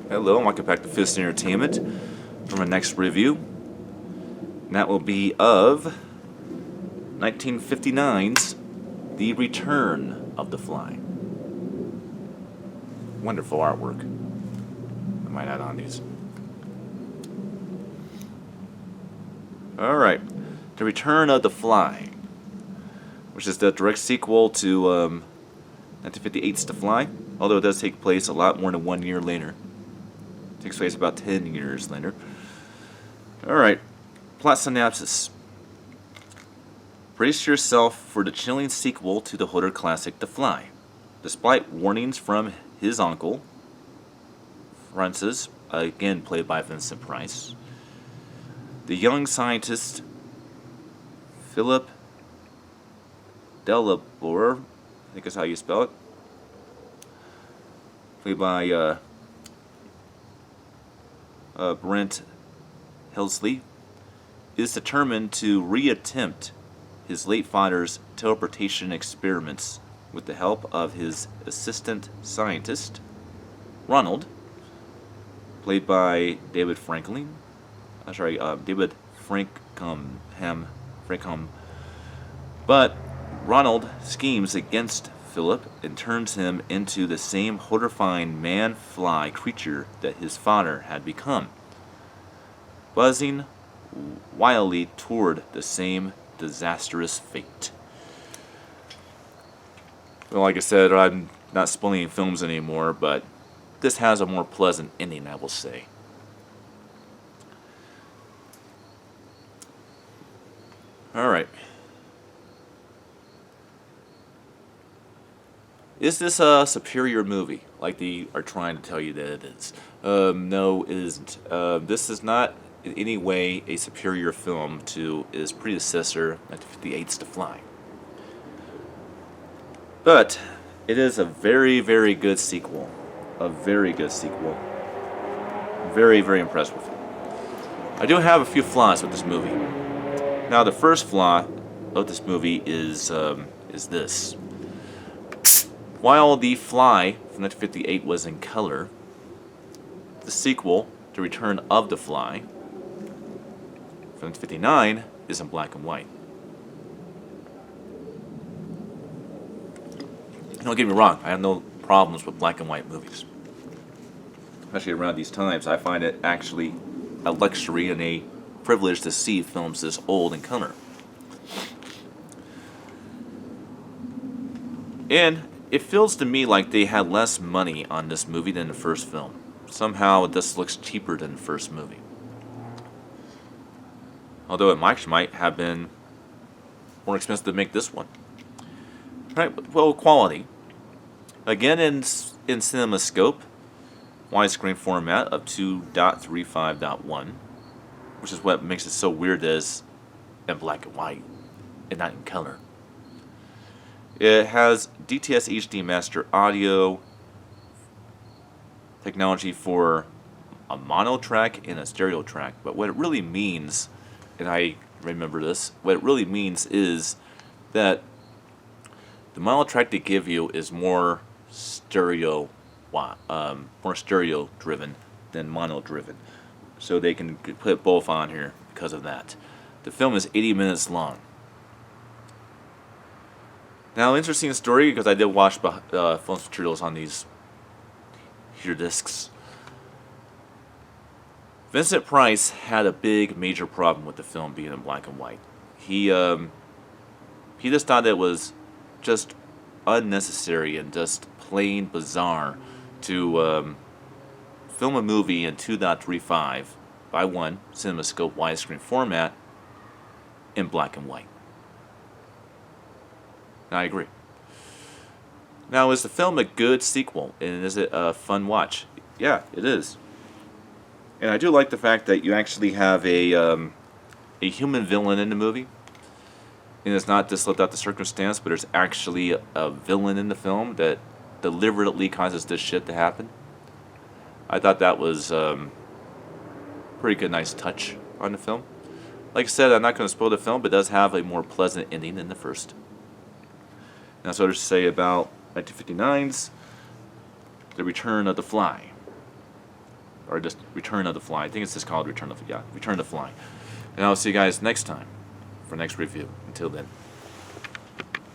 Hello, and welcome back to Fist Entertainment for my next review. And that will be of 1959's The Return of the Fly. Wonderful artwork. I might add on these. Alright, The Return of the Fly, which is the direct sequel to 1958's The Fly, although it does take place a lot more than 1 year later. Takes place about 10 years later. Alright, plot synopsis. Brace yourself for the chilling sequel to the horror classic The Fly. Despite warnings from his uncle, Francis, again played by Vincent Price, the young scientist Philip Delabore, I think is how you spell it, played by Brent Helsley, is determined to reattempt his late father's teleportation experiments with the help of his assistant scientist, Ronald, played by David David Frankham. But Ronald schemes against Philip and turns him into the same horrifying man-fly creature that his father had become, buzzing wildly toward the same disastrous fate. Well, like I said, I'm not spoiling films anymore, but this has a more pleasant ending, I will say. Alright. Is this a superior movie, like they are trying to tell you that it is? No, it isn't. This is not in any way a superior film to its predecessor, 1958's The Fly. But it is a very, very good sequel. A very good sequel. Very, very impressed with it. I do have a few flaws with this movie. Now, the first flaw of this movie is this. While The Fly from 1958 was in color, the sequel, The Return of the Fly, from 1959, is in black and white. Don't get me wrong, I have no problems with black and white movies. Especially around these times, I find it actually a luxury and a privilege to see films this old in color. And it feels to me like they had less money on this movie than the first film. Somehow this looks cheaper than the first movie. Although it might have been more expensive to make this one. Right, well, quality. Again, in CinemaScope, widescreen format of 2.35.1, which is what makes it so weird that it's in black and white and not in color. It has DTS HD Master Audio technology for a mono track and a stereo track, but what it really means, and I remember this, what it really means is that the mono track they give you is more stereo driven than mono driven, so they can put both on here because of that. The film is 80 minutes long. Now, interesting story, because I did watch film materials on these here discs. Vincent Price had a big, major problem with the film being in black and white. He just thought it was just unnecessary and just plain bizarre to film a movie in 2.35 by 1 CinemaScope widescreen format in black and white. I agree. Now, is the film a good sequel, and is it a fun watch? Yeah, it is. And I do like the fact that you actually have a human villain in the movie, and it's not just left out the circumstance, but there's actually a villain in the film that deliberately causes this shit to happen. I thought that was pretty good, nice touch on the film. Like I said, I'm not going to spoil the film, but it does have a more pleasant ending than the first. Now, so to say about 1959's The Return of the Fly. or just Return of the Fly. I think it's just called Return of the Fly. And I'll see you guys next time for next review. Until then.